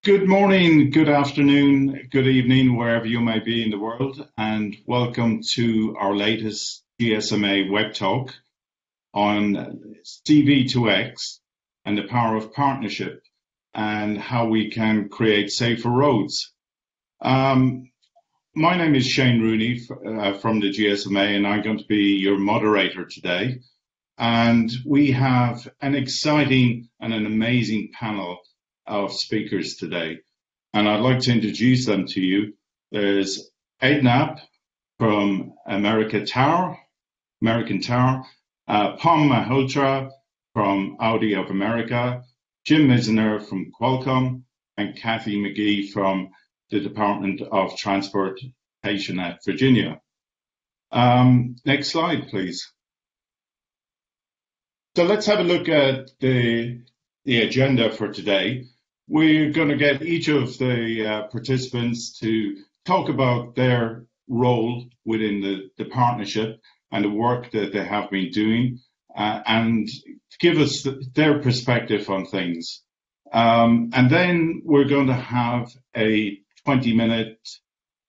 Good morning, good afternoon, good evening, wherever you may be in the world, and welcome to our latest GSMA WebTalk on C-V2X and the power of partnership and how we can create safer roads. My name is Shane Rooney from the GSMA, and I'm going to be your moderator today. And we have an exciting and an amazing panel of speakers today, and I'd like to introduce them to you. There's Ed Knapp from American Tower, Pom Heltrow from Audi of America, Jim Misner from Qualcomm, and Kathy McGee from the Department of Transportation at Virginia. Next slide, please. So let's have a look at the agenda for today. We're going to get each of the participants to talk about their role within the partnership and the work that they have been doing and give us their perspective on things. And then we're going to have a 20-minute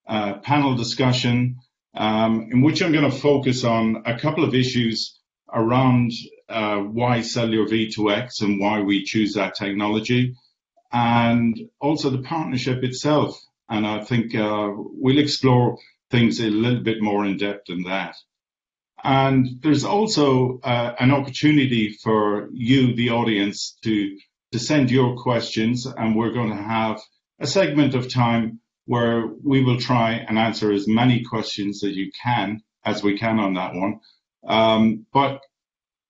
panel discussion in which I'm going to focus on a couple of issues around why Cellular V2x and why we choose that technology, and also the partnership itself. And I think we'll explore things a little bit more in depth than that. And there's also an opportunity for you, the audience, to send your questions, and we're going to have a segment of time where we will try and answer as many questions as we can on that one. But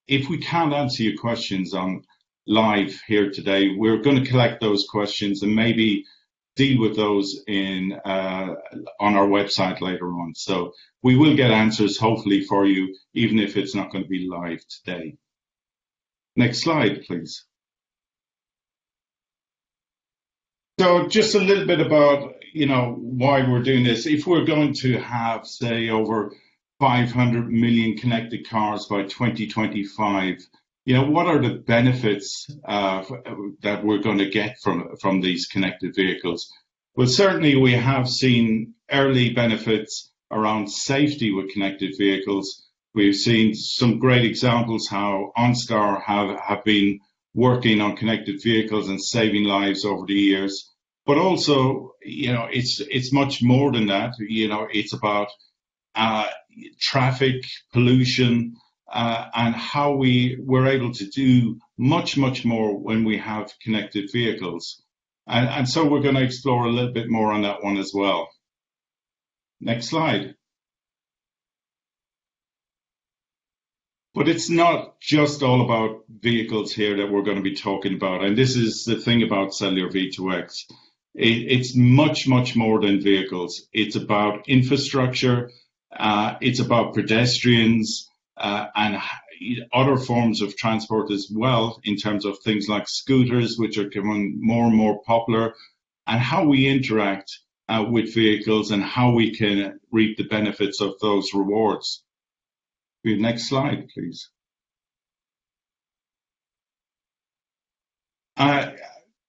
if we can't answer your questions on live here today, we're going to collect those questions and maybe deal with those on our website later on. So we will get answers hopefully for you, even if it's not going to be live today. Next slide, please. So just a little bit about, why we're doing this. If we're going to have, say, over 500 million connected cars by 2025, what are the benefits that we're going to get from these connected vehicles? Well, certainly we have seen early benefits around safety with connected vehicles. We've seen some great examples how OnStar have been working on connected vehicles and saving lives over the years. But also, it's much more than that. It's about traffic, pollution, and how we're able to do much, much more when we have connected vehicles. And so we're going to explore a little bit more on that one as well. Next slide. But it's not just all about vehicles here that we're going to be talking about. And this is the thing about Cellular V2x. It's much, much more than vehicles. It's about infrastructure. It's about pedestrians and other forms of transport as well, in terms of things like scooters, which are becoming more and more popular, and how we interact with vehicles and how we can reap the benefits of those rewards. Next slide, please.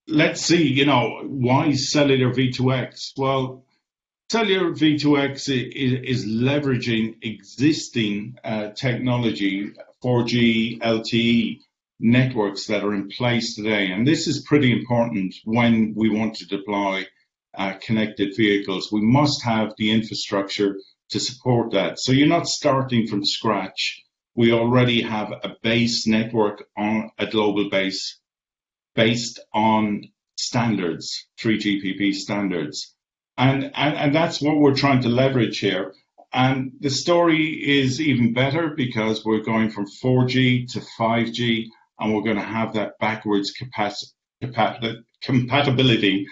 Let's see, why Cellular V2x? Well, Cellular V2x is leveraging existing technology, 4G LTE networks that are in place today. And this is pretty important when we want to deploy connected vehicles. We must have the infrastructure to support that. So you're not starting from scratch. We already have a base network on a global base based on standards, 3GPP standards. And that's what we're trying to leverage here. And the story is even better because we're going from 4G to 5G, and we're going to have that backwards compatibility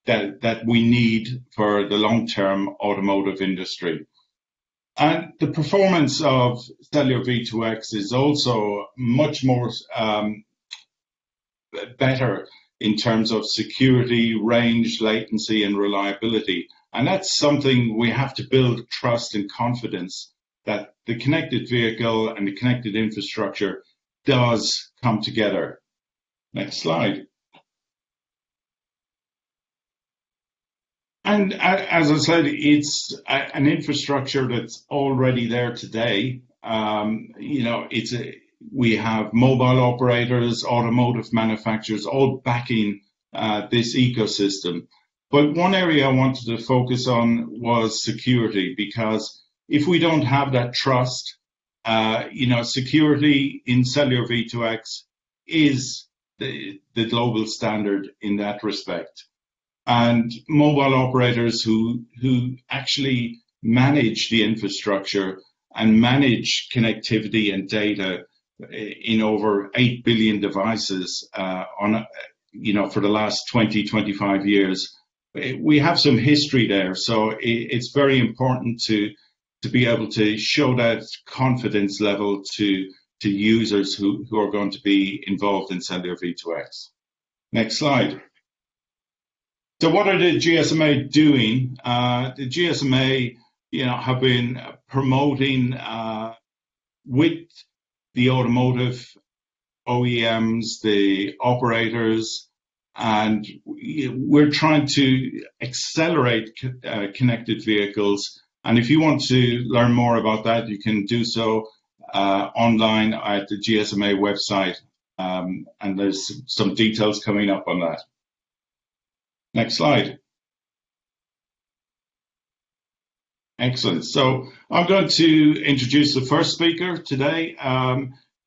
that we need for the long-term automotive industry. And the performance of Cellular V2x is also much more better in terms of security, range, latency, and reliability. And that's something we have to build trust and confidence that the connected vehicle and the connected infrastructure does come together. Next slide. And as I said, it's an infrastructure that's already there today. We have mobile operators, automotive manufacturers, all backing this ecosystem. But one area I wanted to focus on was security, because if we don't have that trust, security in Cellular V2X is the global standard in that respect. And mobile operators who actually manage the infrastructure and manage connectivity and data in over 8 billion devices for the last 20, 25 years. We have some history there, so it's very important to be able to show that confidence level to users who are going to be involved in Cellular V2X. Next slide. So what are the GSMA doing? The GSMA, have been promoting with the automotive OEMs, the operators, and we're trying to accelerate connected vehicles. And if you want to learn more about that, you can do so online at the GSMA website, and there's some details coming up on that. Next slide. Excellent. So I'm going to introduce the first speaker today.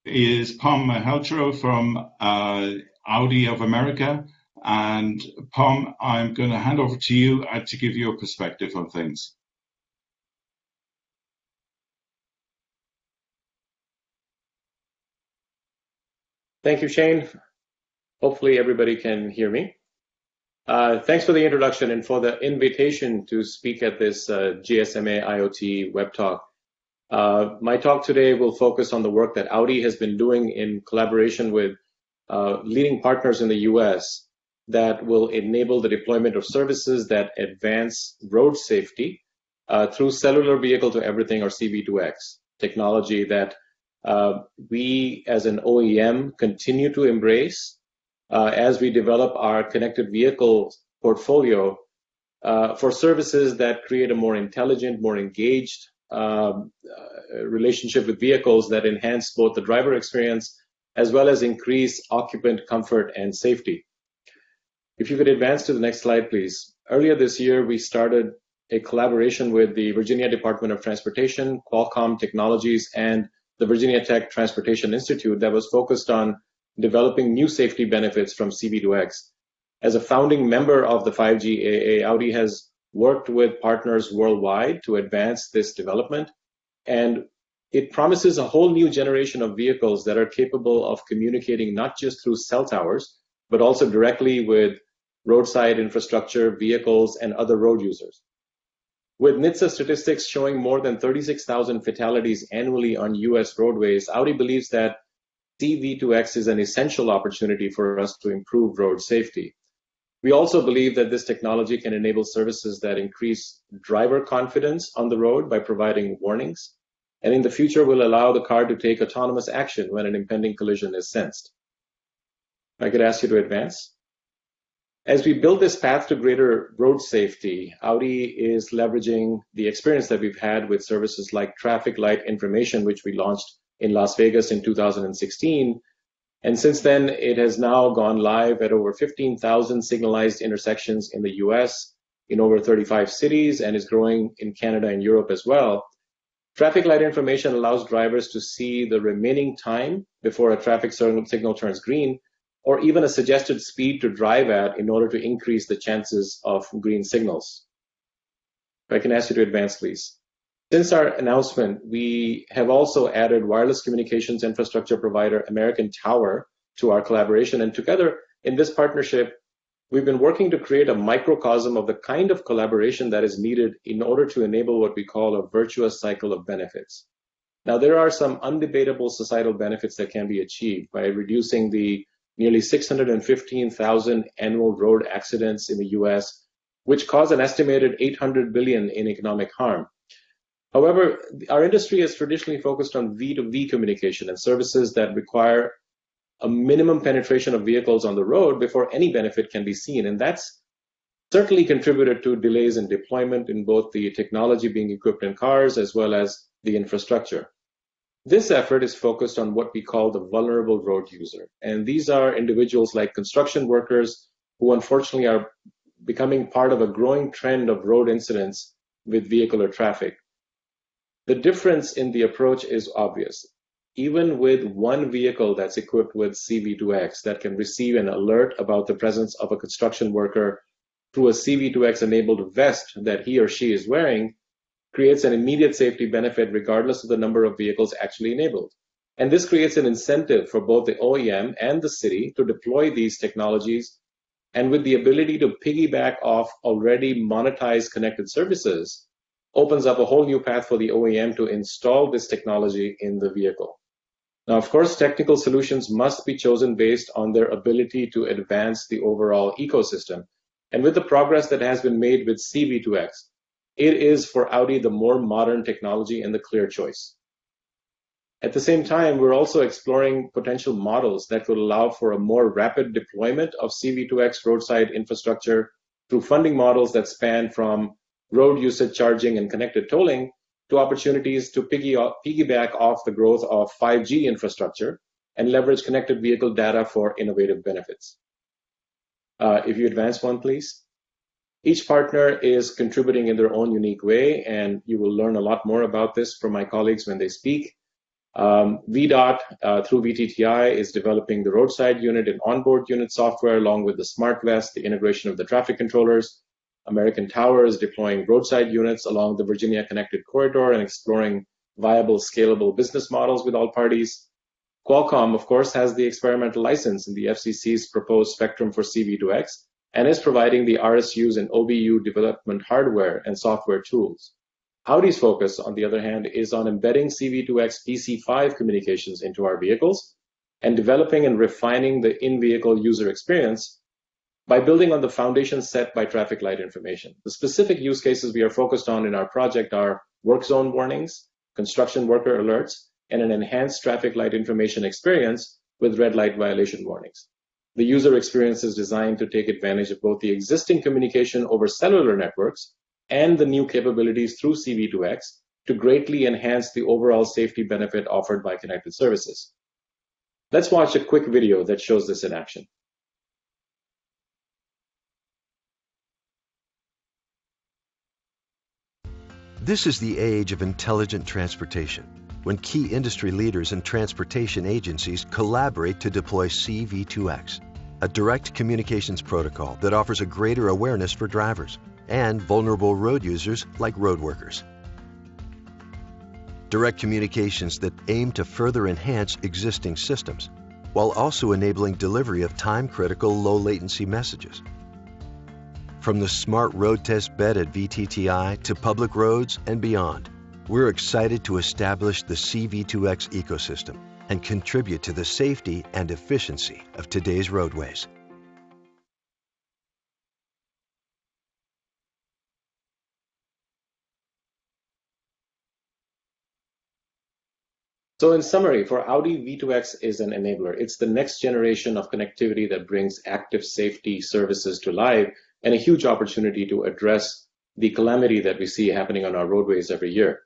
Is Pom Heltrow from Audi of America. And Pom, I'm going to hand over to you to give you a perspective on things. Thank you, Shane. Hopefully everybody can hear me. Thanks for the introduction and for the invitation to speak at this GSMA IoT WebTalk. My talk today will focus on the work that Audi has been doing in collaboration with leading partners in the US that will enable the deployment of services that advance road safety through Cellular Vehicle-to-Everything, or C-V2X technology that we as an OEM continue to embrace as we develop our connected vehicle portfolio for services that create a more intelligent, more engaged relationship with vehicles that enhance both the driver experience as well as increase occupant comfort and safety. If you could advance to the next slide, please. Earlier this year, we started a collaboration with the Virginia Department of Transportation, Qualcomm Technologies, and the Virginia Tech Transportation Institute that was focused on developing new safety benefits from C-V2X. As a founding member of the 5G AA, Audi has worked with partners worldwide to advance this development, and it promises a whole new generation of vehicles that are capable of communicating not just through cell towers, but also directly with roadside infrastructure, vehicles, and other road users. With NHTSA statistics showing more than 36,000 fatalities annually on US roadways, Audi believes that C-V2X is an essential opportunity for us to improve road safety. We also believe that this technology can enable services that increase driver confidence on the road by providing warnings, and in the future will allow the car to take autonomous action when an impending collision is sensed. If I could ask you to advance. As we build this path to greater road safety, Audi is leveraging the experience that we've had with services like traffic light information, which we launched in Las Vegas in 2016. And since then, it has now gone live at over 15,000 signalized intersections in the US, in over 35 cities, and is growing in Canada and Europe as well. Traffic light information allows drivers to see the remaining time before a traffic signal turns green, or even a suggested speed to drive at in order to increase the chances of green signals. If I can ask you to advance, please. Since our announcement, we have also added wireless communications infrastructure provider American Tower to our collaboration, and together in this partnership, we've been working to create a microcosm of the kind of collaboration that is needed in order to enable what we call a virtuous cycle of benefits. Now, there are some undebatable societal benefits that can be achieved by reducing the nearly 615,000 annual road accidents in the US, which cause an estimated $800 billion in economic harm. However, our industry is traditionally focused on V2V communication and services that require a minimum penetration of vehicles on the road before any benefit can be seen. And that's certainly contributed to delays in deployment in both the technology being equipped in cars as well as the infrastructure. This effort is focused on what we call the vulnerable road user. And these are individuals like construction workers who unfortunately are becoming part of a growing trend of road incidents with vehicular traffic. The difference in the approach is obvious. Even with one vehicle that's equipped with C-V2X that can receive an alert about the presence of a construction worker through a C-V2X enabled vest that he or she is wearing, creates an immediate safety benefit regardless of the number of vehicles actually enabled. And this creates an incentive for both the OEM and the city to deploy these technologies, and with the ability to piggyback off already monetized connected services, opens up a whole new path for the OEM to install this technology in the vehicle. Now, of course, technical solutions must be chosen based on their ability to advance the overall ecosystem. And with the progress that has been made with C-V2X, it is for Audi the more modern technology and the clear choice. At the same time, we're also exploring potential models that could allow for a more rapid deployment of C-V2X roadside infrastructure through funding models that span from road usage charging and connected tolling to opportunities to piggyback off the growth of 5G infrastructure and leverage connected vehicle data for innovative benefits. If you advance one, please. Each partner is contributing in their own unique way, and you will learn a lot more about this from my colleagues when they speak. VDOT, through VTTI, is developing the roadside unit and onboard unit software, along with the smart vest, the integration of the traffic controllers. American Tower is deploying roadside units along the Virginia Connected Corridor and exploring viable, scalable business models with all parties. Qualcomm, of course, has the experimental license in the FCC's proposed spectrum for C-V2X, and is providing the RSUs and OBU development hardware and software tools. Audi's focus, on the other hand, is on embedding C-V2X PC5 communications into our vehicles and developing and refining the in-vehicle user experience by building on the foundation set by traffic light information. The specific use cases we are focused on in our project are work zone warnings, construction worker alerts, and an enhanced traffic light information experience with red light violation warnings. The user experience is designed to take advantage of both the existing communication over cellular networks and the new capabilities through C-V2X to greatly enhance the overall safety benefit offered by connected services. Let's watch a quick video that shows this in action. This is the age of intelligent transportation, when key industry leaders and transportation agencies collaborate to deploy C-V2X, a direct communications protocol that offers a greater awareness for drivers and vulnerable road users like road workers. Direct communications that aim to further enhance existing systems, while also enabling delivery of time-critical low-latency messages. From the smart road test bed at VTTI to public roads and beyond, we're excited to establish the C-V2X ecosystem and contribute to the safety and efficiency of today's roadways. So in summary, for Audi, V2X is an enabler. It's the next generation of connectivity that brings active safety services to life, and a huge opportunity to address the calamity that we see happening on our roadways every year.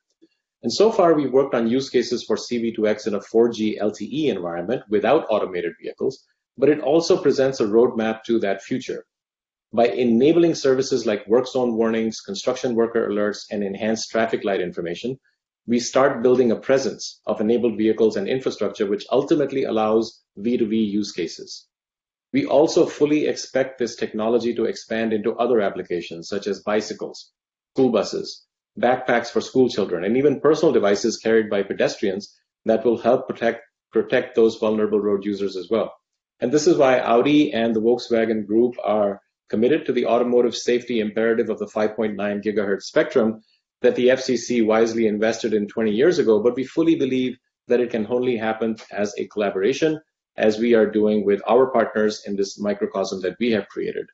And so far, we've worked on use cases for C-V2X in a 4G LTE environment without automated vehicles, but it also presents a roadmap to that future. By enabling services like work zone warnings, construction worker alerts, and enhanced traffic light information, we start building a presence of enabled vehicles and infrastructure, which ultimately allows V2V use cases. We also fully expect this technology to expand into other applications, such as bicycles, school buses, backpacks for school children, and even personal devices carried by pedestrians that will help protect those vulnerable road users as well. And this is why Audi and the Volkswagen Group are committed to the automotive safety imperative of the 5.9 gigahertz spectrum that the FCC wisely invested in 20 years ago, but we fully believe that it can only happen as a collaboration, as we are doing with our partners in this microcosm that we have created.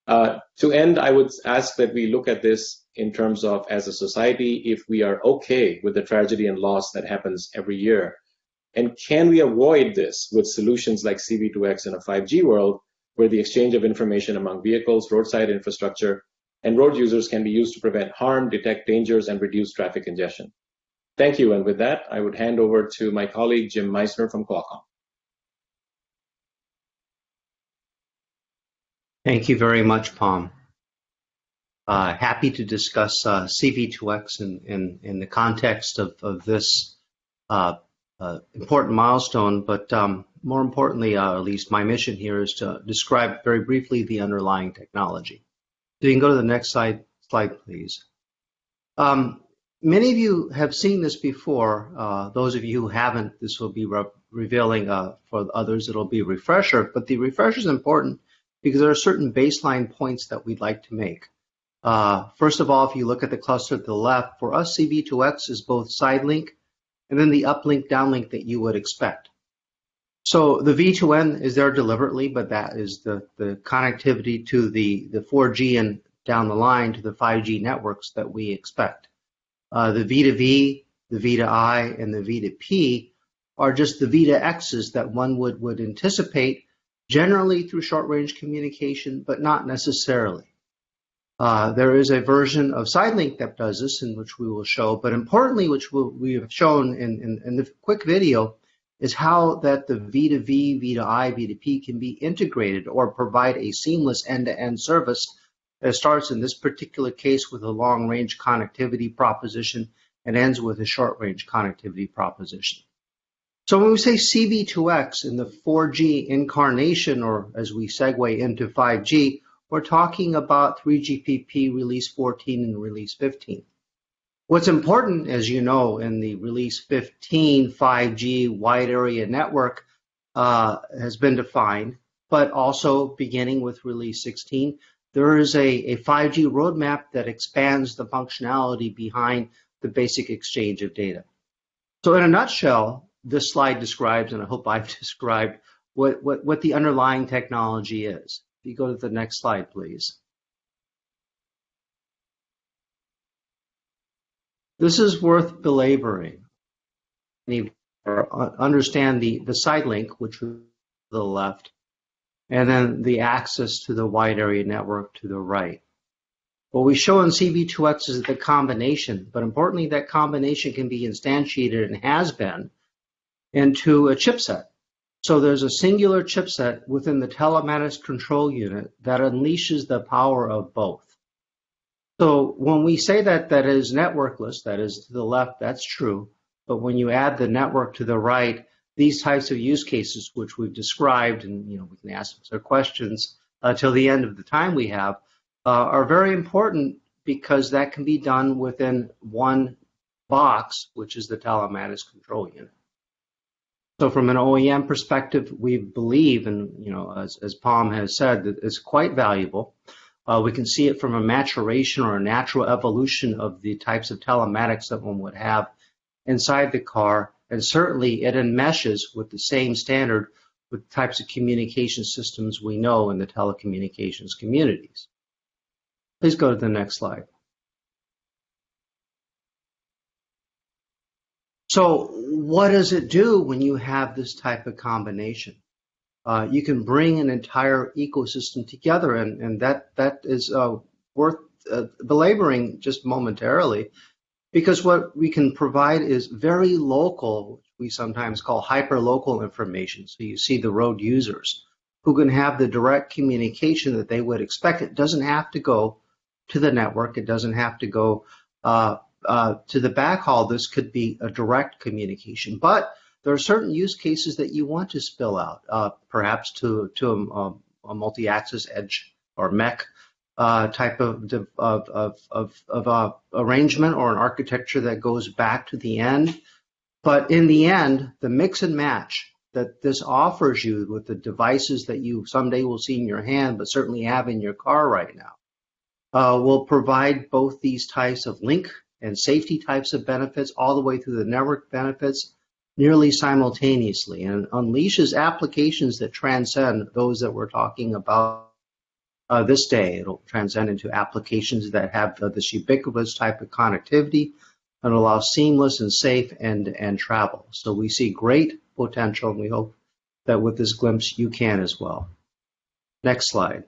To end, I would ask that we look at this in terms of, as a society, if we are okay with the tragedy and loss that happens every year. And can we avoid this with solutions like C-V2X in a 5G world, where the exchange of information among vehicles, roadside infrastructure, and road users can be used to prevent harm, detect dangers, and reduce traffic congestion. Thank you, and with that, I would hand over to my colleague, Jim Meissner from Qualcomm. Thank you very much, Pom. Happy to discuss C-V2X in the context of this important milestone, but more importantly, at least my mission here is to describe very briefly the underlying technology. So you can go to the next slide, please. Many of you have seen this before. Those of you who haven't, this will be revealing. For others, it'll be a refresher, but the refresher is important because there are certain baseline points that we'd like to make. First of all, if you look at the cluster to the left, for us, C-V2X is both side link and then the uplink, downlink that you would expect. So the V2N is there deliberately, but that is the connectivity to the 4G and down the line to the 5G networks that we expect. The V2V, the V2I, and the V2P are just the V2Xs that one would anticipate, generally through short-range communication, but not necessarily. There is a version of SideLink that does this, in which we will show, but importantly, which we have shown in the quick video, is how that the V2V, V2I, V2P can be integrated or provide a seamless end-to-end service that starts in this particular case with a long-range connectivity proposition and ends with a short-range connectivity proposition. So when we say C-V2X in the 4G incarnation, or as we segue into 5G, we're talking about 3GPP release 14 and release 15. What's important, as you know, in the release 15 5G wide area network has been defined, but also beginning with release 16, there is a 5G roadmap that expands the functionality behind the basic exchange of data. So in a nutshell, this slide describes, and I hope I've described, what the underlying technology is. If you go to the next slide, please. This is worth belaboring. You understand the side link, which is to the left, and then the access to the wide area network to the right. What we show in C-V2X is the combination, but importantly, that combination can be instantiated and has been into a chipset. So there's a singular chipset within the telematics control unit that unleashes the power of both. So when we say that is networkless, that is to the left, that's true. But when you add the network to the right, these types of use cases, which we've described, and we can ask some questions till the end of the time we have, are very important because that can be done within one box, which is the telematics control unit. So from an OEM perspective, we believe, and as Pom has said, that it's quite valuable. We can see it from a maturation or a natural evolution of the types of telematics that one would have inside the car, and certainly it enmeshes with the same standard with types of communication systems we know in the telecommunications communities. Please go to the next slide. So what does it do when you have this type of combination? You can bring an entire ecosystem together, and that is worth belaboring just momentarily, because what we can provide is very local, we sometimes call hyper-local information. So you see the road users who can have the direct communication that they would expect. It doesn't have to go to the network. It doesn't have to go to the backhaul. This could be a direct communication, but there are certain use cases that you want to spill out, perhaps to a multi-axis edge or MEC type of arrangement, or an architecture that goes back to the end. But in the end, the mix and match that this offers you with the devices that you someday will see in your hand, but certainly have in your car right now, will provide both these types of link and safety types of benefits all the way through the network benefits nearly simultaneously, and unleashes applications that transcend those that we're talking about this day. It'll transcend into applications that have this ubiquitous type of connectivity and allow seamless and safe end-to-end travel. So we see great potential, and we hope that with this glimpse you can as well. Next slide.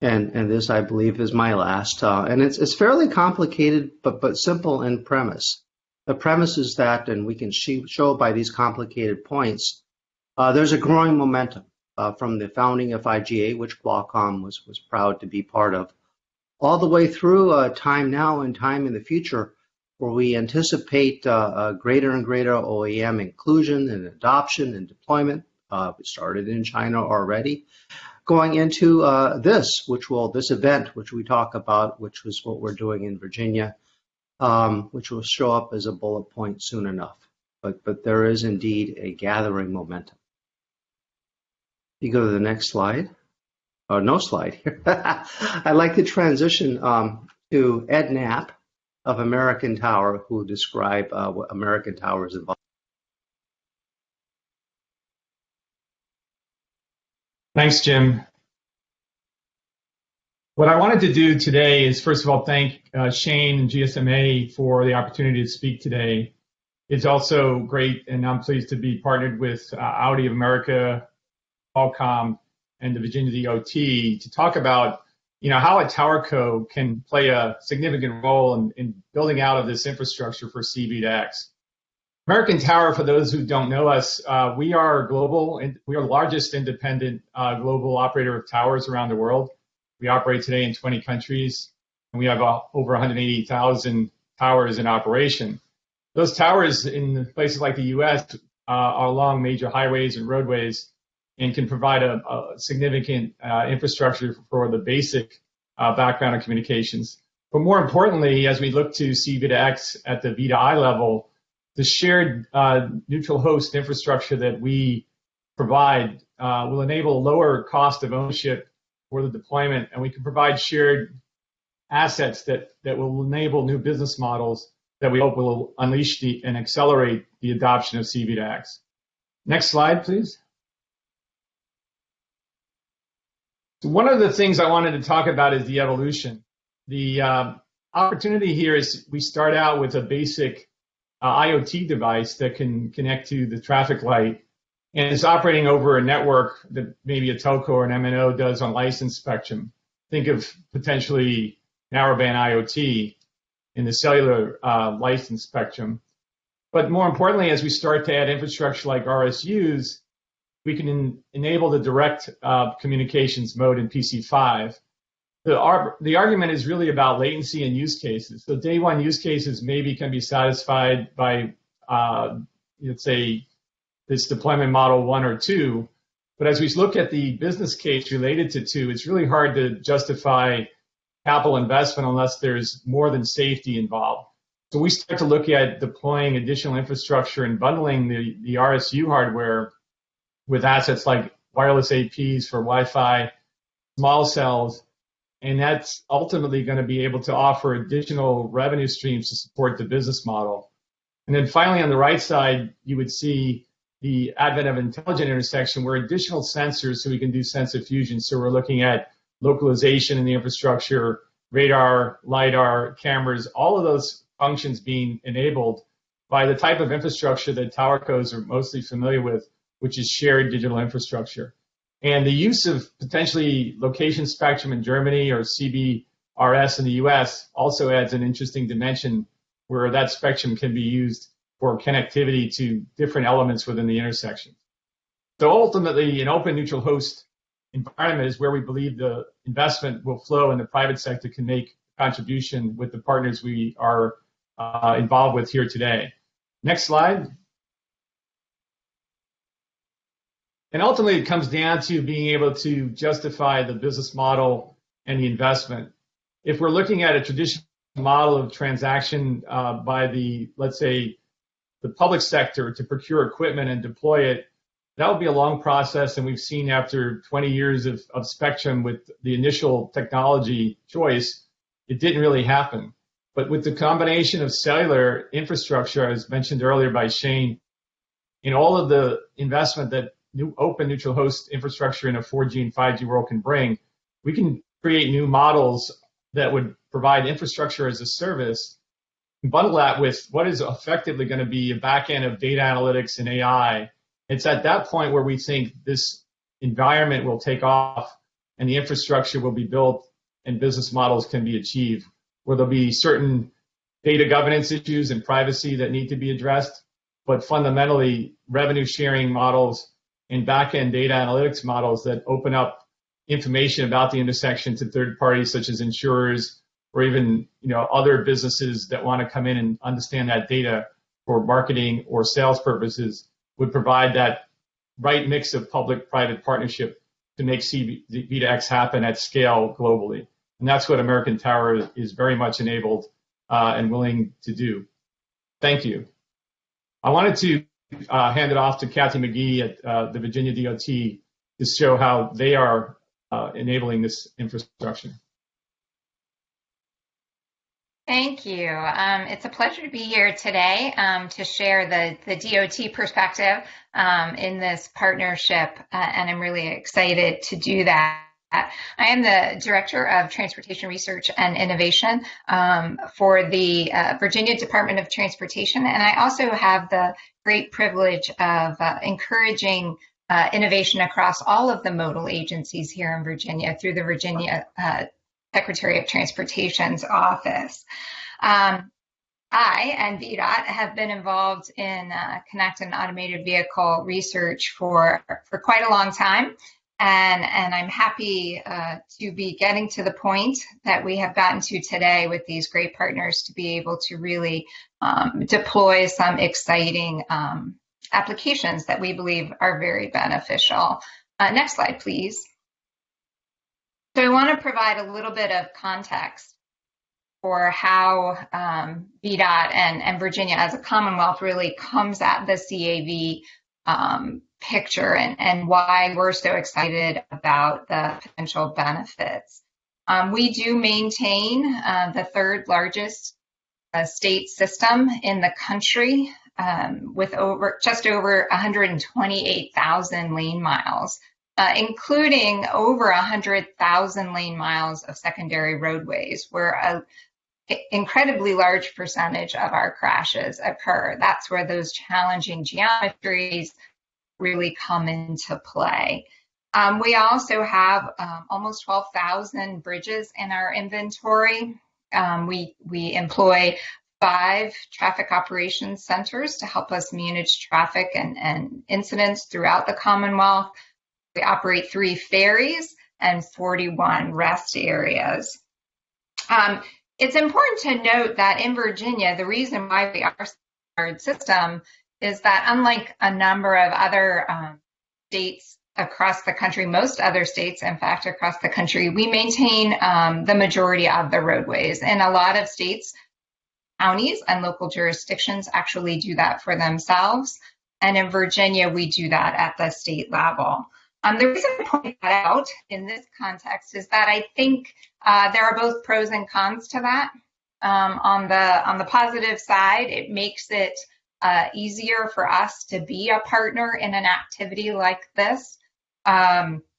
And this, I believe, is my last. And it's fairly complicated, but simple in premise. The premise is that, and we can show by these complicated points, there's a growing momentum from the founding of IGA, which Qualcomm was proud to be part of, all the way through time now and time in the future, where we anticipate greater and greater OEM inclusion and adoption and deployment. We started in China already. Going into this event, which we talk about, which was what we're doing in Virginia, which will show up as a bullet point soon enough. But there is indeed a gathering momentum. You go to the next slide. Oh, no slide here. I'd like to transition to Ed Knapp of American Tower, who will describe what American Tower is involved. Thanks, Jim. What I wanted to do today is, first of all, thank Shane and GSMA for the opportunity to speak today. It's also great, and I'm pleased to be partnered with Audi of America, Qualcomm, and the Virginia DOT to talk about, how a towerco can play a significant role in building out of this infrastructure for C-V2X. American Tower, for those who don't know us, we are global, and we are the largest independent global operator of towers around the world. We operate today in 20 countries, and we have over 180,000 towers in operation. Those towers in places like the U.S. Are along major highways and roadways and can provide a significant infrastructure for the basic background of communications. But more importantly, as we look to C-V2X at the VDOT level, the shared neutral host infrastructure that we provide will enable lower cost of ownership for the deployment, and we can provide shared assets that will enable new business models that we hope will unleash and accelerate the adoption of C-V2X. Next slide, please. So one of the things I wanted to talk about is the evolution. The opportunity here is we start out with a basic IoT device that can connect to the traffic light, and it's operating over a network that maybe a telco or an MNO does on licensed spectrum. Think of potentially narrowband IoT in the cellular licensed spectrum. But more importantly, as we start to add infrastructure like RSUs, we can enable the direct communications mode in PC5. The argument is really about latency and use cases. So day one use cases maybe can be satisfied by, let's say, this deployment model 1 or 2. But as we look at the business case related to 2, it's really hard to justify capital investment unless there's more than safety involved. So we start to look at deploying additional infrastructure and bundling the RSU hardware with assets like wireless APs for Wi-Fi, small cells, and that's ultimately going to be able to offer additional revenue streams to support the business model. And then finally, on the right side, you would see the advent of intelligent intersection where additional sensors, so we can do sensor fusion. So we're looking at localization in the infrastructure, radar, LiDAR, cameras, all of those functions being enabled by the type of infrastructure that towercos are mostly familiar with, which is shared digital infrastructure. And the use of potentially location spectrum in Germany or CBRS in the US also adds an interesting dimension where that spectrum can be used for connectivity to different elements within the intersection. So ultimately, an open neutral host environment is where we believe the investment will flow and the private sector can make a contribution with the partners we are involved with here today. Next slide. And ultimately, it comes down to being able to justify the business model and the investment. If we're looking at a traditional model of transaction by the, let's say, the public sector to procure equipment and deploy it, that would be a long process. And we've seen after 20 years of spectrum with the initial technology choice, it didn't really happen. But with the combination of cellular infrastructure, as mentioned earlier by Shane, in all of the investment that new open neutral host infrastructure in a 4G and 5G world can bring, we can create new models that would provide infrastructure as a service, and bundle that with what is effectively going to be a back end of data analytics and AI It's at that point where we think this environment will take off and the infrastructure will be built and business models can be achieved, where there'll be certain data governance issues and privacy that need to be addressed, but fundamentally revenue sharing models and back-end data analytics models that open up information about the intersection to third parties such as insurers or even other businesses that want to come in and understand that data for marketing or sales purposes would provide that right mix of public-private partnership to make C-V2X happen at scale globally. And that's what American Tower is very much enabled and willing to do. Thank you. I wanted to hand it off to Kathy McGee at the Virginia DOT to show how they are enabling this infrastructure. Thank you. It's a pleasure to be here today to share the DOT perspective in this partnership, and I'm really excited to do that. I am the Director of Transportation Research and Innovation for the Virginia Department of Transportation, and I also have the great privilege of encouraging innovation across all of the modal agencies here in Virginia through the Virginia Secretary of Transportation's office. I and VDOT have been involved in connected and automated vehicle research for quite a long time. And I'm happy to be getting to the point that we have gotten to today with these great partners to be able to really deploy some exciting applications that we believe are very beneficial. Next slide, please. So I want to provide a little bit of context for how VDOT and Virginia as a Commonwealth really comes at the CAV picture and why we're so excited about the potential benefits. We do maintain the third largest state system in the country with just over 128,000 lane miles, including over 100,000 lane miles of secondary roadways, where an incredibly large percentage of our crashes occur. That's where those challenging geometries really come into play. We also have almost 12,000 bridges in our inventory. We employ 5 traffic operations centers to help us manage traffic and incidents throughout the Commonwealth. We operate 3 ferries and 41 rest areas. It's important to note that in Virginia, the reason why we are a third system is that unlike a number of other states across the country, most other states, in fact, across the country, we maintain the majority of the roadways. In a lot of states, counties and local jurisdictions actually do that for themselves. And in Virginia, we do that at the state level. The reason I point that out in this context is that I think there are both pros and cons to that. On the positive side, it makes it easier for us to be a partner in an activity like this. VDOT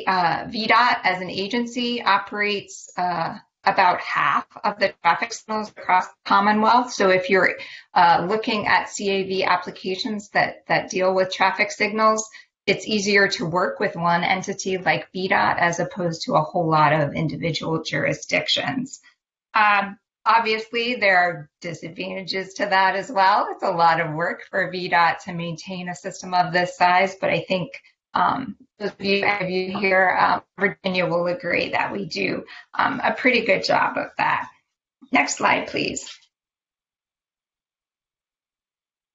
as an agency operates about half of the traffic signals across the Commonwealth. So if you're looking at CAV applications that deal with traffic signals, it's easier to work with one entity like VDOT as opposed to a whole lot of individual jurisdictions. Obviously, there are disadvantages to that as well. It's a lot of work for VDOT to maintain a system of this size, but I think those of you here, Virginia will agree that we do a pretty good job of that. Next slide, please.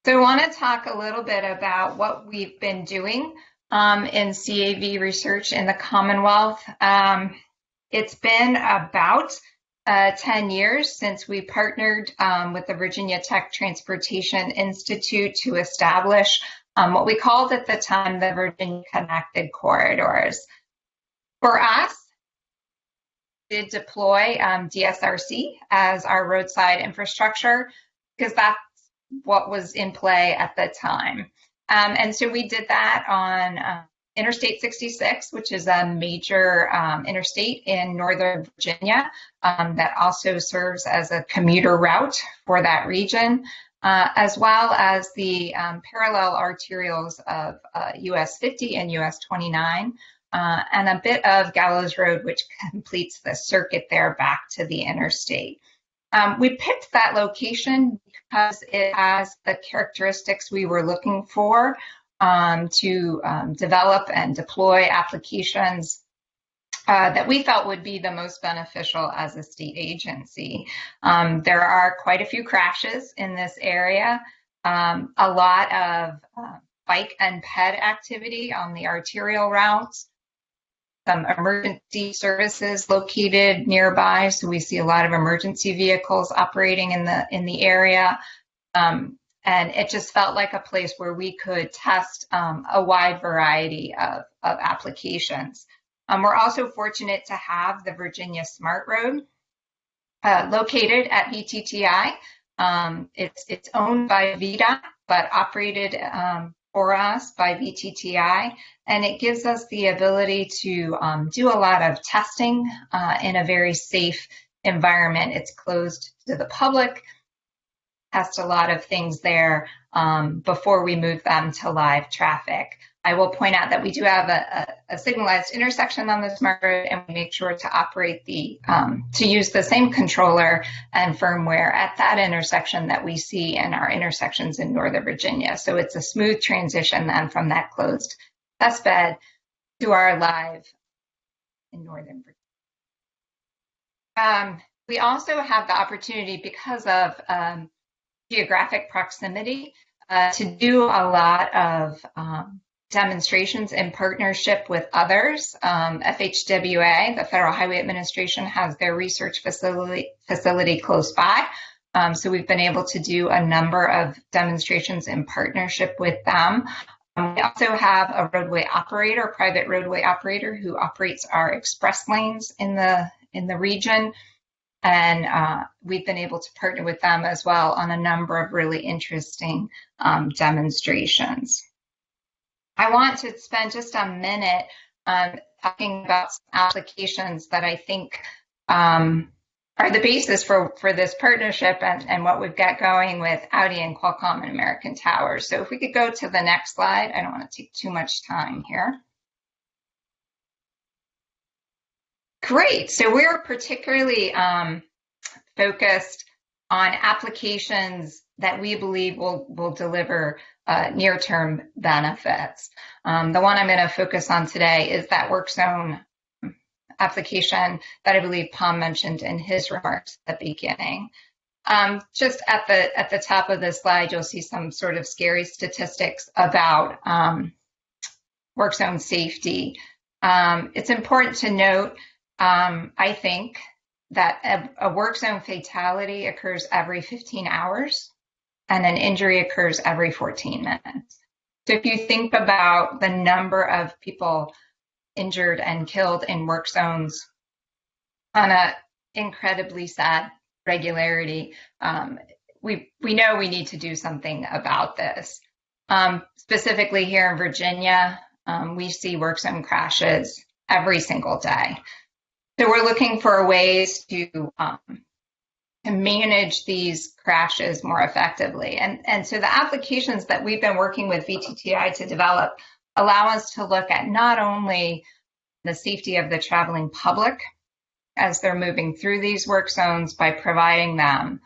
So I want to talk a little bit about what we've been doing in CAV research in the Commonwealth. It's been about 10 years since we partnered with the Virginia Tech Transportation Institute to establish what we called at the time the Virginia Connected Corridors. For us, we did deploy DSRC as our roadside infrastructure because that's what was in play at the time. And so we did that on Interstate 66, which is a major interstate in Northern Virginia that also serves as a commuter route for that region. as well as the parallel arterials of US 50 and US 29, and a bit of Gallows Road, which completes the circuit there back to the interstate. We picked that location because it has the characteristics we were looking for to develop and deploy applications that we felt would be the most beneficial as a state agency. There are quite a few crashes in this area, a lot of bike and ped activity on the arterial routes, some emergency services located nearby, so we see a lot of emergency vehicles operating in the area, and it just felt like a place where we could test a wide variety of applications. We're also fortunate to have the Virginia Smart Road located at VTTI. It's owned by VDOT, but operated for us by VTTI, and it gives us the ability to do a lot of testing in a very safe environment. It's closed to the public, test a lot of things there before we move them to live traffic. I will point out that we do have a signalized intersection on the Smart Road, and we make sure to operate to use the same controller and firmware at that intersection that we see in our intersections in Northern Virginia. So it's a smooth transition then from that closed test bed to our live in Northern Virginia. We also have the opportunity, because of geographic proximity, to do a lot of demonstrations in partnership with others. FHWA, the Federal Highway Administration, has their research facility close by. So we've been able to do a number of demonstrations in partnership with them. We also have a roadway operator, private roadway operator, who operates our express lanes in the region. And we've been able to partner with them as well on a number of really interesting demonstrations. I want to spend just a minute talking about some applications that I think are the basis for this partnership and what we've got going with Audi and Qualcomm and American Towers. So if we could go to the next slide, I don't want to take too much time here. Great, so we're particularly focused on applications that we believe will deliver near-term benefits. The one I'm going to focus on today is that work zone application that I believe Tom mentioned in his remarks at the beginning. Just at the top of this slide, you'll see some sort of scary statistics about work zone safety. It's important to note, I think, that a work zone fatality occurs every 15 hours and an injury occurs every 14 minutes. So if you think about the number of people injured and killed in work zones on an incredibly sad regularity, we know we need to do something about this. Specifically here in Virginia, we see work zone crashes every single day. So we're looking for ways to manage these crashes more effectively. And so the applications that we've been working with VTTI to develop allow us to look at not only the safety of the traveling public as they're moving through these work zones by providing them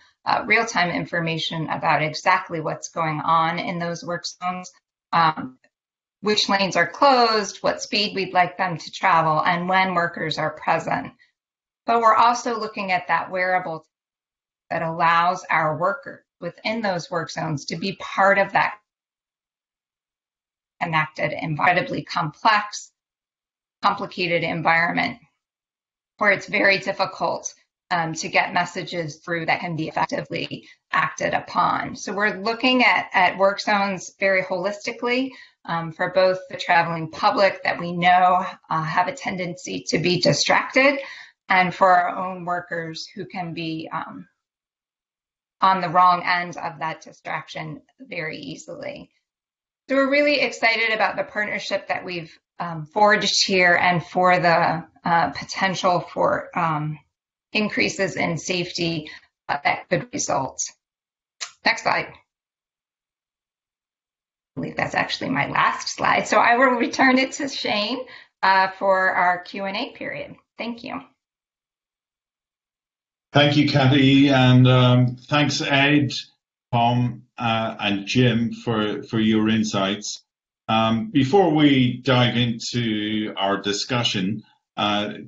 real-time information about exactly what's going on in those work zones, which lanes are closed, what speed we'd like them to travel, and when workers are present. But we're also looking at that wearable that allows our workers within those work zones to be part of that connected, incredibly complex, complicated environment where it's very difficult to get messages through that can be effectively acted upon. So we're looking at work zones very holistically for both the traveling public that we know have a tendency to be distracted, and for our own workers who can be on the wrong end of that distraction very easily. So we're really excited about the partnership that we've forged here and for the potential for increases in safety that could result. Next slide. believe that's actually my last slide. So I will return it to Shane for our Q&A period. Thank you. Thank you, Kathy, and thanks, Ed, Tom, and Jim for your insights. Before we dive into our discussion,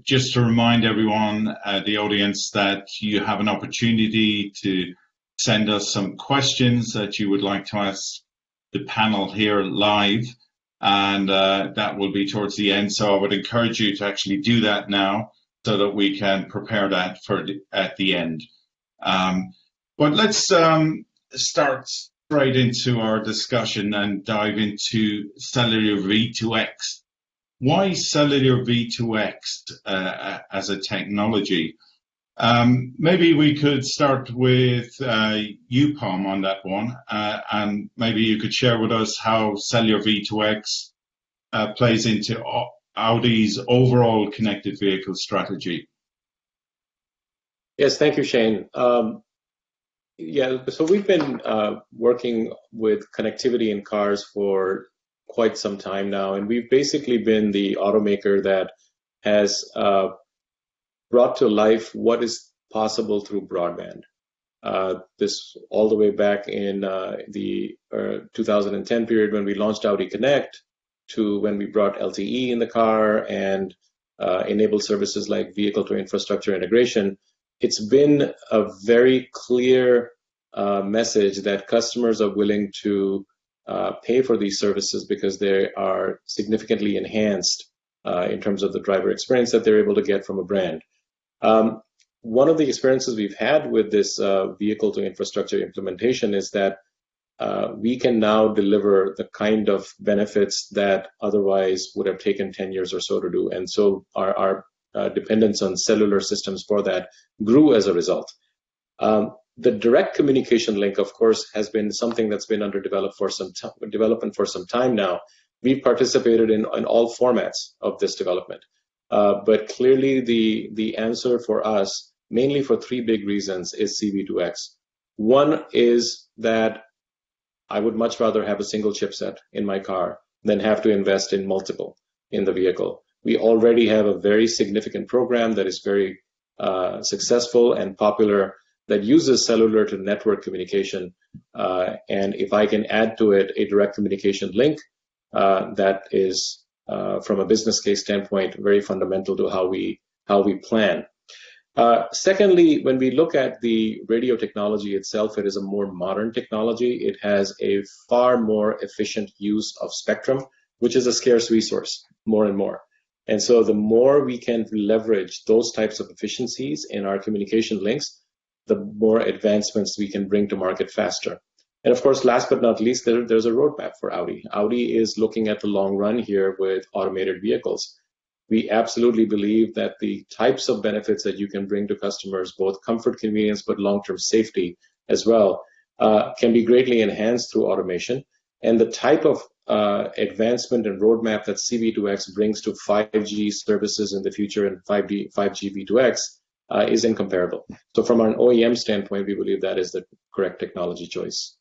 just to remind everyone, the audience, that you have an opportunity to send us some questions that you would like to ask the panel here live, and that will be towards the end. So I would encourage you to actually do that now so that we can prepare that for at the end. But let's start straight into our discussion and dive into Cellular V2x. Why Cellular V2x as a technology? Maybe we could start with you, Pom, on that one, and maybe you could share with us how Cellular V2x plays into Audi's overall connected vehicle strategy. Yes, thank you, Shane. Yeah, so we've been working with connectivity in cars for quite some time now, and we've basically been the automaker that has brought to life what is possible through broadband. This all the way back in the 2010 period when we launched Audi Connect, to when we brought LTE in the car and enabled services like vehicle-to-infrastructure integration. It's been a very clear message that customers are willing to pay for these services because they are significantly enhanced in terms of the driver experience that they're able to get from a brand. One of the experiences we've had with this vehicle-to-infrastructure implementation is that we can now deliver the kind of benefits that otherwise would have taken 10 years or so to do. And so our dependence on cellular systems for that grew as a result. The direct communication link, of course, has been something that's been under development for some time now. We've participated in all formats of this development. But clearly the answer for us, mainly for three big reasons, is C-V2X. One is that I would much rather have a single chipset in my car than have to invest in multiple in the vehicle. We already have a very significant program that is very successful and popular that uses cellular to network communication. And if I can add to it a direct communication link, that is, from a business case standpoint, very fundamental to how we plan. Secondly, when we look at the radio technology itself, it is a more modern technology. It has a far more efficient use of spectrum, which is a scarce resource, more and more. And so the more we can leverage those types of efficiencies in our communication links, the more advancements we can bring to market faster. And of course, last but not least, there's a roadmap for Audi. Audi is looking at the long run here with automated vehicles. We absolutely believe that the types of benefits that you can bring to customers, both comfort, convenience, but long-term safety as well, can be greatly enhanced through automation. And the type of advancement and roadmap that C-V2X brings to 5G services in the future and 5G V2X is incomparable. So from an OEM standpoint, we believe that is the correct technology choice.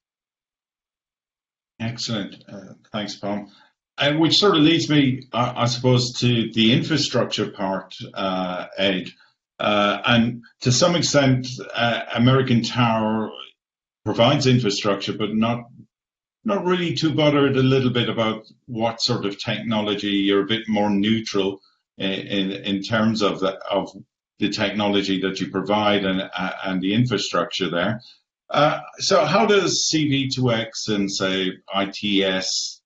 Excellent. Thanks, Pom. And which sort of leads me, I suppose, to the infrastructure part, Ed. And to some extent, American Tower provides infrastructure, but not really too bothered a little bit about what sort of technology. You're a bit more neutral in terms of the technology that you provide and the infrastructure there. So how does C-V2X and, say, ITS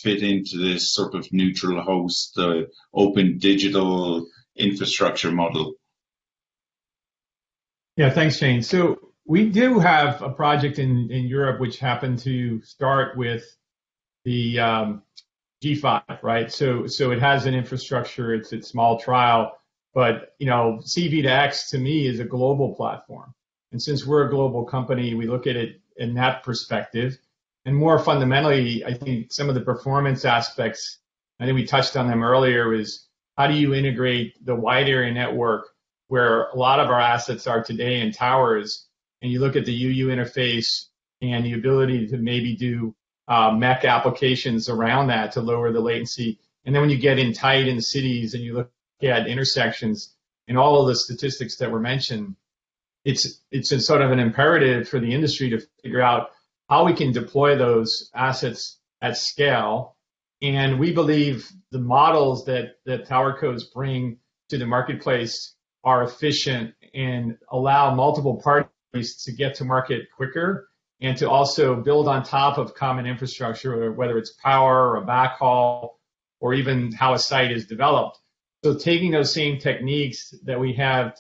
fit into this sort of neutral host, open digital infrastructure model? Yeah, thanks, Shane. So we do have a project in Europe which happened to start with the G5, right? So it has an infrastructure. It's a small trial, but C-V2X to me is a global platform. And since we're a global company, we look at it in that perspective. And more fundamentally, I think some of the performance aspects, I think we touched on them earlier, is how do you integrate the wide area network where a lot of our assets are today in towers, and you look at the UU interface and the ability to maybe do MEC applications around that to lower the latency. And then when you get in tight in cities and you look at intersections and all of the statistics that were mentioned, it's a sort of an imperative for the industry to figure out how we can deploy those assets at scale. And we believe the models that TowerCos bring to the marketplace are efficient and allow multiple parties to get to market quicker and to also build on top of common infrastructure, whether it's power or a backhaul or even how a site is developed. So taking those same techniques that we have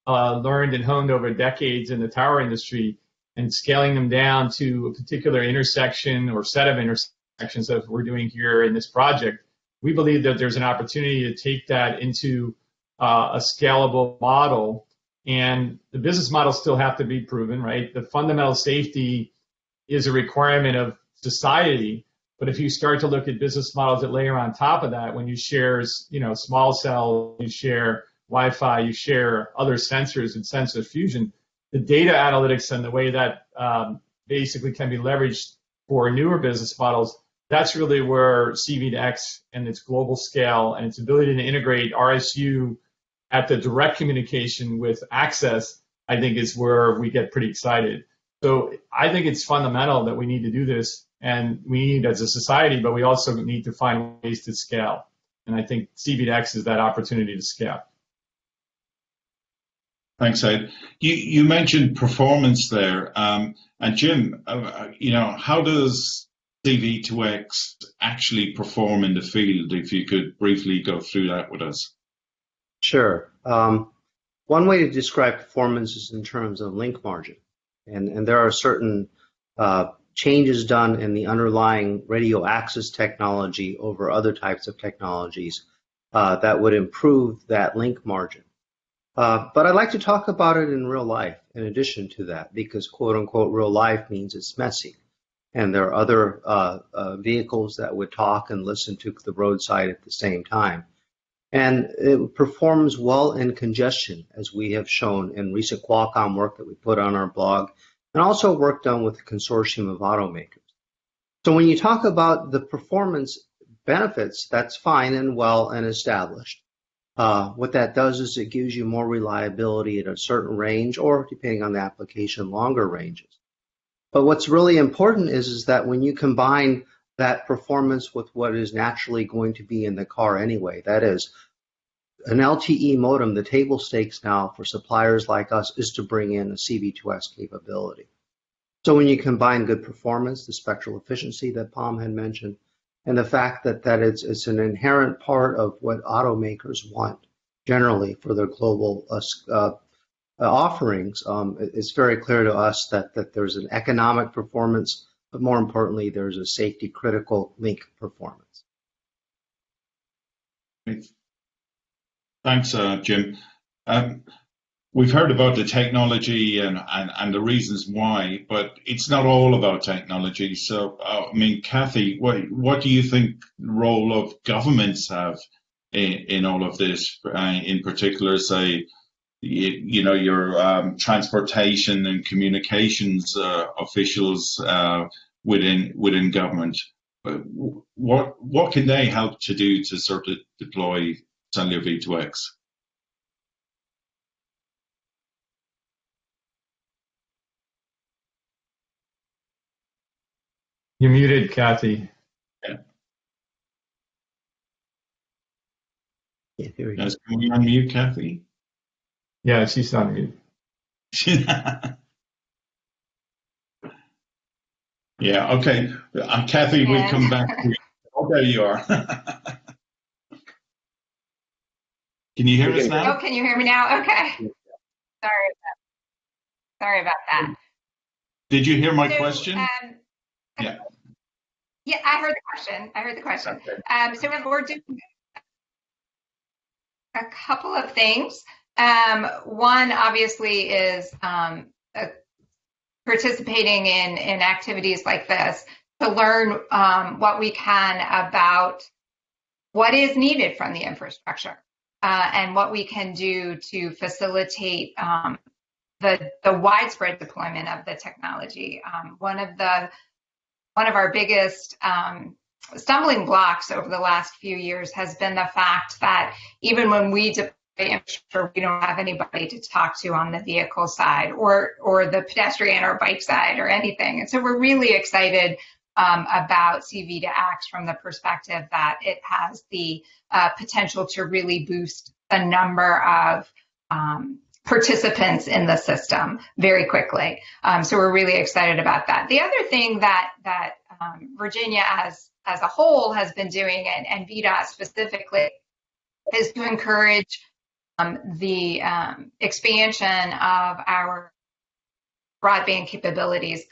learned and honed over decades in the tower industry and scaling them down to a particular intersection or set of intersections that we're doing here in this project, we believe that there's an opportunity to take that into a scalable model. And the business models still have to be proven, right? The fundamental safety is a requirement of society. But if you start to look at business models that layer on top of that, when you share, small cell, you share Wi-Fi, you share other sensors and sensor fusion, the data analytics and the way that basically can be leveraged for newer business models, that's really where C-V2X and its global scale and its ability to integrate RSU at the direct communication with access, I think is where we get pretty excited. So I think it's fundamental that we need to do this, and we need as a society, but we also need to find ways to scale. And I think C-V2X is that opportunity to scale. Thanks, Ed. You mentioned performance there, and Jim, how does C-V2X actually perform in the field? If you could briefly go through that with us. Sure. One way to describe performance is in terms of link margin, and there are certain changes done in the underlying radio access technology over other types of technologies that would improve that link margin. But I'd like to talk about it in real life in addition to that, because quote unquote real life means it's messy. And there are other vehicles that would talk and listen to the roadside at the same time. And it performs well in congestion, as we have shown in recent Qualcomm work that we put on our blog, and also work done with a consortium of automakers. So when you talk about the performance benefits, that's fine and well and established. What that does is it gives you more reliability at a certain range, or depending on the application, longer ranges. But what's really important is that when you combine that performance with what is naturally going to be in the car anyway, that is an LTE modem, the table stakes now for suppliers like us is to bring in a C-V2X capability. So when you combine good performance, the spectral efficiency that Pom had mentioned, and the fact that it's an inherent part of what automakers want generally for their global offerings, it's very clear to us that there's an economic performance, but more importantly, there's a safety critical link performance. Thanks, Jim. We've heard about the technology and the reasons why, but it's not all about technology. So, Kathy, what do you think the role of governments have in all of this? In particular, say, your transportation and communications officials within government. What can they help to do to sort of deploy Cellular V2x? You're muted, Kathy. Yeah. Can't hear you. Can we unmute Kathy? Yeah, she's on mute. Yeah, okay. Kathy, we'll come back to you. Oh, there you are. Can you hear us now? Oh, can you hear me now? Okay. Sorry about that. Did you hear my question? Yeah. Yeah, I heard the question. Okay. So we're doing a couple of things. One, obviously, is participating in activities like this to learn what we can about what is needed from the infrastructure and what we can do to facilitate the widespread deployment of the technology. One of the one of our biggest stumbling blocks over the last few years has been the fact that even when we deploy infrastructure, we don't have anybody to talk to on the vehicle side or the pedestrian or bike side or anything. And so we're really excited about C-V2X from the perspective that it has the potential to really boost the number of participants in the system very quickly. So we're really excited about that. The other thing that Virginia as a whole has been doing, and VDOT specifically, is to encourage the expansion of our broadband capabilities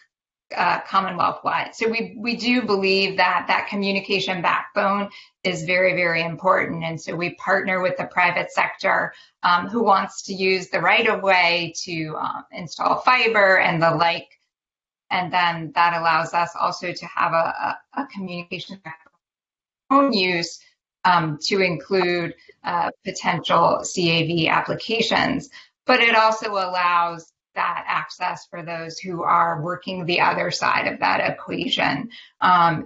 Commonwealth-wide. So we do believe that communication backbone is very, very important. And so we partner with the private sector who wants to use the right-of-way to install fiber and the like. And then that allows us also to have a communication backbone use to include potential CAV applications. But it also allows that access for those who are working the other side of that equation.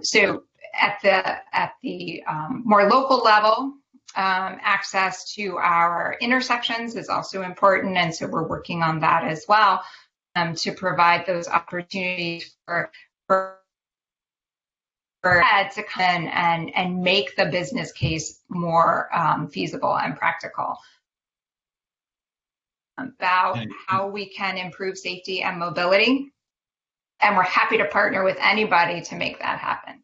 So at the more local level, access to our intersections is also important, and so we're working on that as well to provide those opportunities for to come in and make the business case more feasible and practical. About how we can improve safety and mobility, and we're happy to partner with anybody to make that happen.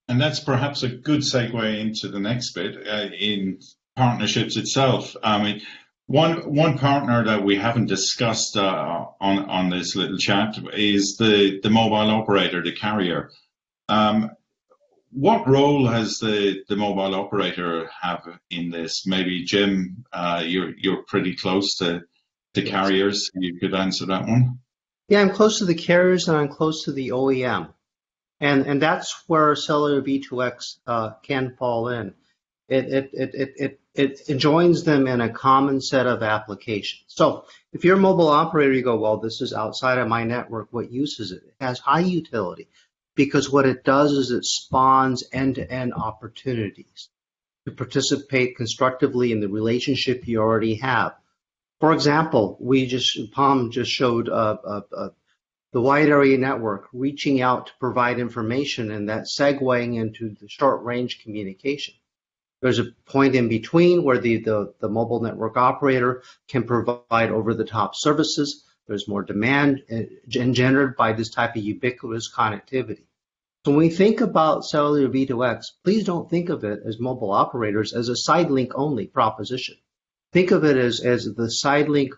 And that's perhaps a good segue into the next bit in partnerships itself. I mean, one partner that we haven't discussed on this little chat is the mobile operator, the carrier. What role has the mobile operator have in this? Maybe Jim, you're pretty close to the carriers. You could answer that one. Yeah, I'm close to the carriers and I'm close to the OEM, and that's where Cellular V2x can fall in. It joins them in a common set of applications. So if you're a mobile operator, you go, well, this is outside of my network. What use is it? It has high utility. Because what it does is it spawns end-to-end opportunities to participate constructively in the relationship you already have. For example, Palm just showed the wide area network reaching out to provide information, and that segueing into the short-range communication. There's a point in between where the mobile network operator can provide over-the-top services. There's more demand engendered by this type of ubiquitous connectivity. So when we think about Cellular V2x, please don't think of it as mobile operators as a side link only proposition. Think of it as the side link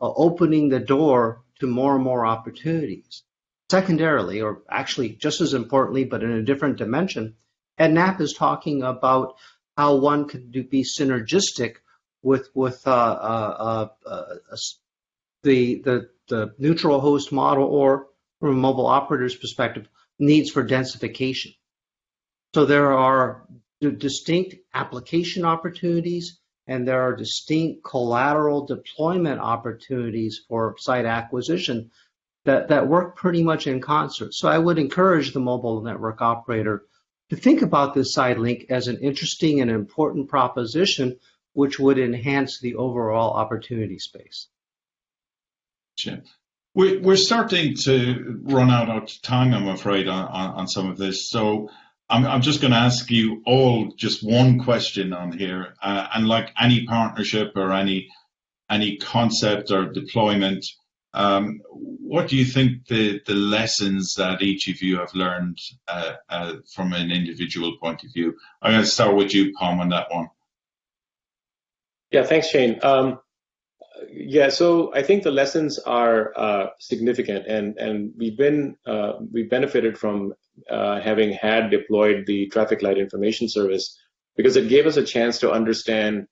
opening the door to more and more opportunities. Secondarily, or actually just as importantly, but in a different dimension, EdNap is talking about how one could be synergistic with the neutral host model, or from a mobile operator's perspective, needs for densification. So there are distinct application opportunities, and there are distinct collateral deployment opportunities for site acquisition that work pretty much in concert. So I would encourage the mobile network operator to think about this side link as an interesting and important proposition, which would enhance the overall opportunity space. Sure. We're starting to run out of time, I'm afraid, on some of this. So I'm just going to ask you all just one question on here. And like any partnership or any concept or deployment, what do you think the lessons that each of you have learned from an individual point of view? I'm going to start with you, Palm, on that one. Yeah, thanks, Shane. Yeah, so I think the lessons are significant, and we've benefited from having had deployed the traffic light information service, because it gave us a chance to understand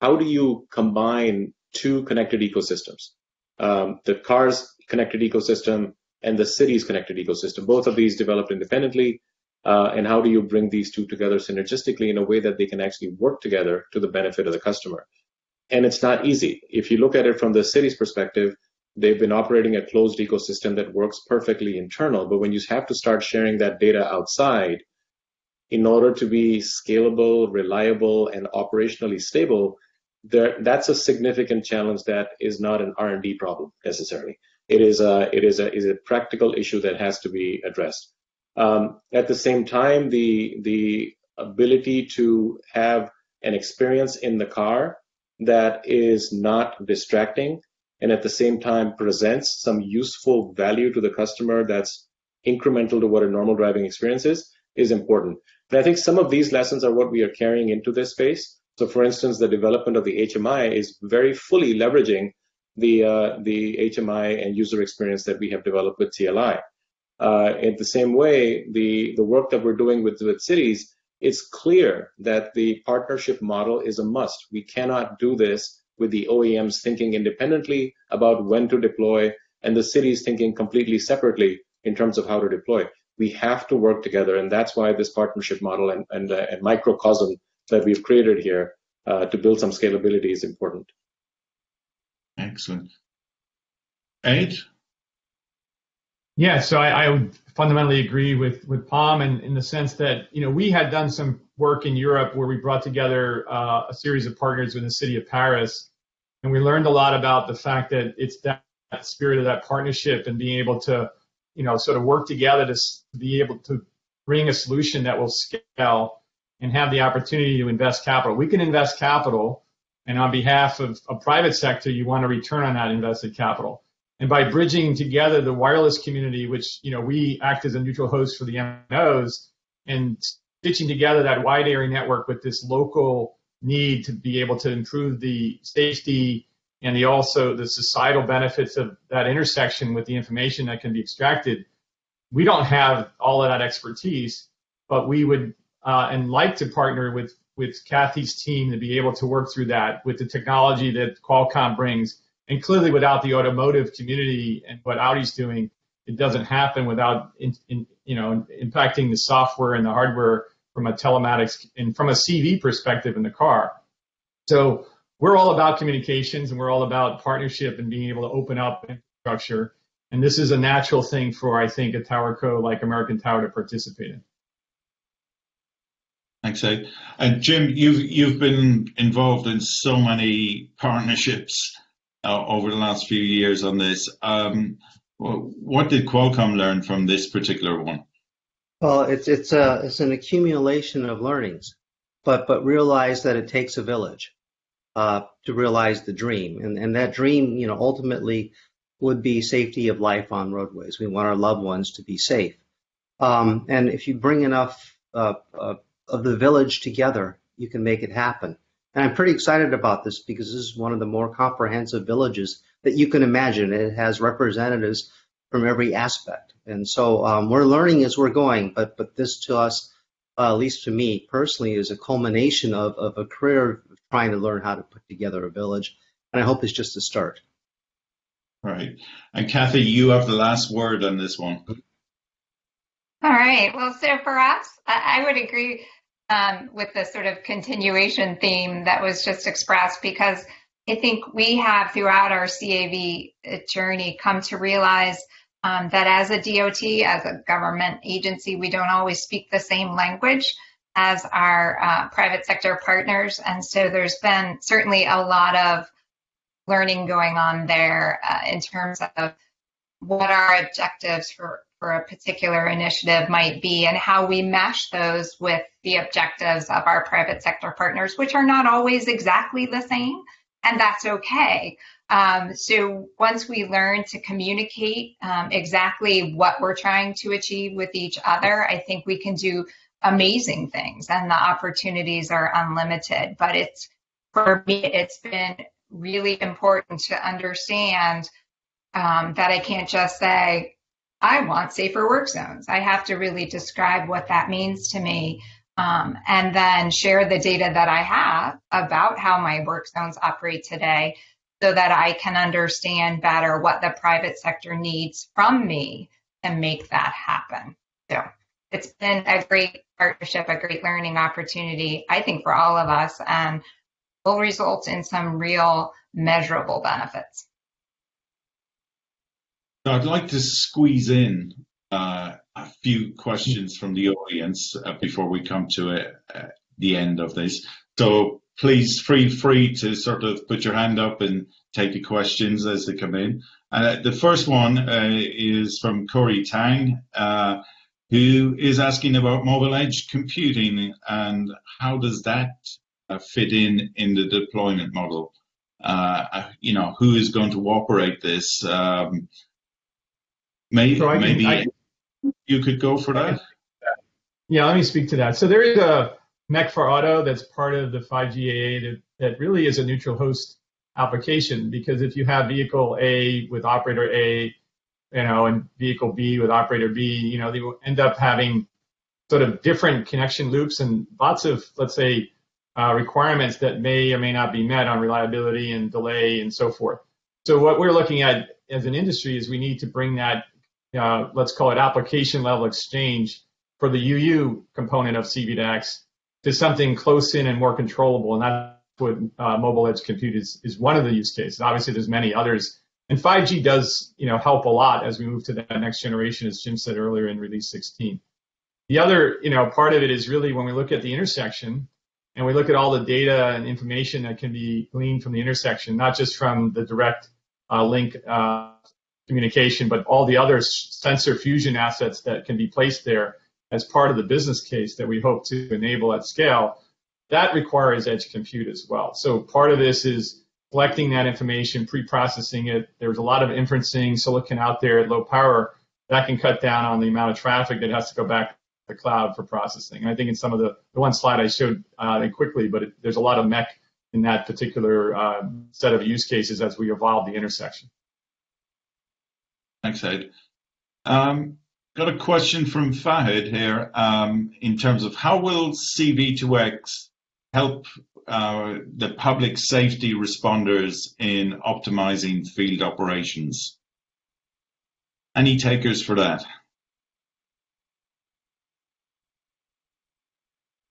how do you combine two connected ecosystems, the car's connected ecosystem and the city's connected ecosystem. Both of these developed independently, and how do you bring these two together synergistically in a way that they can actually work together to the benefit of the customer? And it's not easy. If you look at it from the city's perspective, they've been operating a closed ecosystem that works perfectly internal. But when you have to start sharing that data outside, in order to be scalable, reliable, and operationally stable, that's a significant challenge that is not an R&D problem necessarily. It is a practical issue that has to be addressed. At the same time, the ability to have an experience in the car that is not distracting and at the same time presents some useful value to the customer that's incremental to what a normal driving experience is important. And I think some of these lessons are what we are carrying into this space. So for instance, the development of the HMI is very fully leveraging the HMI and user experience that we have developed with TLI. In the same way, the work that we're doing with cities, it's clear that the partnership model is a must. We cannot do this with the OEMs thinking independently about when to deploy and the cities thinking completely separately in terms of how to deploy. We have to work together, and that's why this partnership model and microcosm that we've created here to build some scalability is important. Excellent. Ed? Yeah, so I would fundamentally agree with Pam in the sense that, we had done some work in Europe where we brought together a series of partners with the city of Paris, and we learned a lot about the fact that it's that spirit of that partnership and being able to, sort of work together to be able to bring a solution that will scale and have the opportunity to invest capital. We can invest capital, and on behalf of a private sector, you want a return on that invested capital. And by bridging together the wireless community, which, we act as a neutral host for the MNOs, and stitching together that wide area network with this local need to be able to improve the safety and also the societal benefits of that intersection with the information that can be extracted. We don't have all of that expertise, but we would and like to partner with Kathy's team to be able to work through that with the technology that Qualcomm brings. And clearly, without the automotive community and what Audi's doing, it doesn't happen without impacting the software and the hardware from a telematics and from a CV perspective in the car. So we're all about communications, and we're all about partnership and being able to open up infrastructure. And this is a natural thing for, I think, a tower co like American Tower to participate in. Thanks, Ed. And Jim, you've been involved in so many partnerships over the last few years on this. What did Qualcomm learn from this particular one? Well, it's an accumulation of learnings, but realize that it takes a village to realize the dream, and that dream, ultimately would be safety of life on roadways. We want our loved ones to be safe, and if you bring enough of the village together, you can make it happen. And I'm pretty excited about this because this is one of the more comprehensive villages that you can imagine. It has representatives from every aspect. And so we're learning as we're going, but this to us, at least to me personally, is a culmination of a career of trying to learn how to put together a village. And I hope it's just a start. Right. And Kathy, you have the last word on this one. All right. Well, so for us, I would agree with the sort of continuation theme that was just expressed, because I think we have throughout our CAV journey come to realize that as a DOT, as a government agency, we don't always speak the same language as our private sector partners. And so there's been certainly a lot of learning going on there in terms of what our objectives for a particular initiative might be and how we mesh those with the objectives of our private sector partners, which are not always exactly the same, and that's okay. So once we learn to communicate exactly what we're trying to achieve with each other, I think we can do amazing things, and the opportunities are unlimited. But for me, it's been really important to understand that I can't just say, I want safer work zones. I have to really describe what that means to me, and then share the data that I have about how my work zones operate today so that I can understand better what the private sector needs from me to make that happen. So it's been a great partnership, a great learning opportunity, I think, for all of us, and will result in some real measurable benefits. I'd like to squeeze in a few questions from the audience before we come to the end of this. So please feel free to sort of put your hand up and take the questions as they come in. The first one is from Corey Tang, who is asking about mobile edge computing and how does that fit in the deployment model? You know, who is going to operate this? Maybe you could go for that. Yeah, let me speak to that. So there is a MEC for Auto that's part of the 5G AA that really is a neutral host application, because if you have vehicle A with operator A, you know, and vehicle B with operator B, you know, they will end up having sort of different connection loops and lots of, let's say, requirements that may or may not be met on reliability and delay and so forth. So what we're looking at as an industry is we need to bring that, let's call it application level exchange for the UU component of C-V2X to something close in and more controllable. And that's what mobile edge compute is one of the use cases. Obviously, there's many others. And 5G does, you know, help a lot as we move to that next generation, as Jim said earlier in release 16. The other, you know, part of it is really when we look at the intersection and we look at all the data and information that can be gleaned from the intersection, not just from the direct link communication, but all the other sensor fusion assets that can be placed there as part of the business case that we hope to enable at scale, that requires edge compute as well. So part of this is collecting that information, pre-processing it. There's a lot of inferencing silicon out there at low power that can cut down on the amount of traffic that has to go back to the cloud for processing. And I think in some of the one slide I showed quickly, but there's a lot of MEC in that particular set of use cases as we evolve the intersection. Thanks, Ed. Got a question from Fahid here in terms of how will C-V2X help the public safety responders in optimizing field operations? Any takers for that?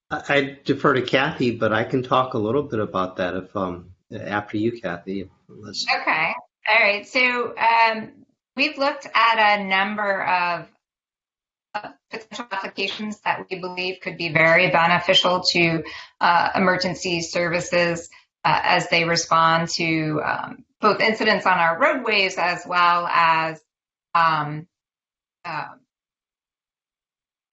I defer to Kathy, but I can talk a little bit about that if after you, Kathy. Okay. All right. So we've looked at a number of potential applications that we believe could be very beneficial to emergency services as they respond to both incidents on our roadways as well as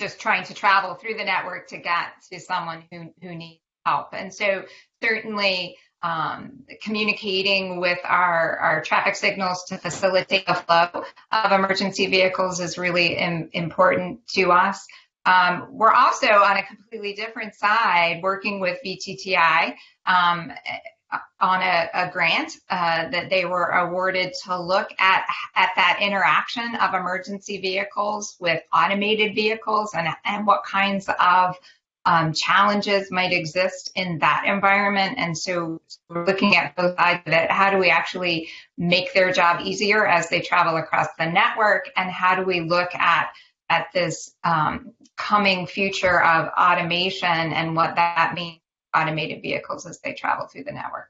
just trying to travel through the network to get to someone who needs help. And so certainly communicating with our traffic signals to facilitate the flow of emergency vehicles is really important to us. We're also on a completely different side working with VTTI on a grant that they were awarded to look at that interaction of emergency vehicles with automated vehicles and what kinds of challenges might exist in that environment. And so we're looking at both sides of it. How do we actually make their job easier as they travel across the network? And how do we look at this coming future of automation and what that means for automated vehicles as they travel through the network?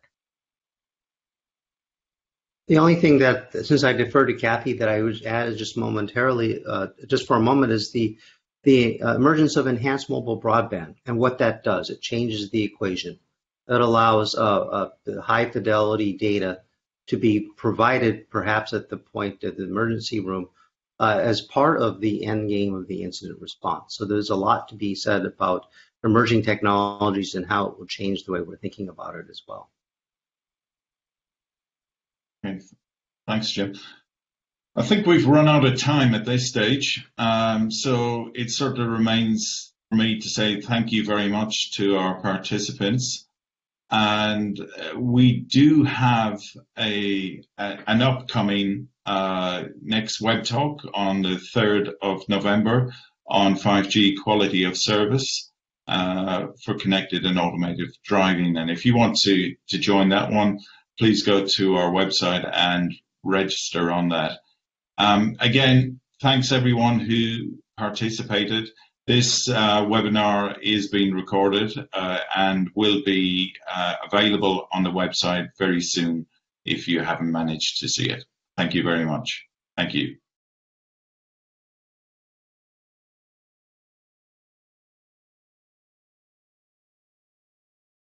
The only thing that, since I defer to Kathy, that I would add just momentarily, just for a moment, is the emergence of enhanced mobile broadband and what that does. It changes the equation. That allows high fidelity data to be provided perhaps at the point of the emergency room as part of the end game of the incident response. So there's a lot to be said about emerging technologies and how it will change the way we're thinking about it as well. Okay. Thanks, Jim. I think we've run out of time at this stage, so it sort of remains for me to say thank you very much to our participants. And we do have an upcoming next WebTalk on the 3rd of November on 5G quality of service for connected and automated driving. And if you want to join that one, please go to our website and register on that. Again, thanks everyone who participated. This webinar is being recorded and will be available on the website very soon if you haven't managed to see it. Thank you very much. Thank you.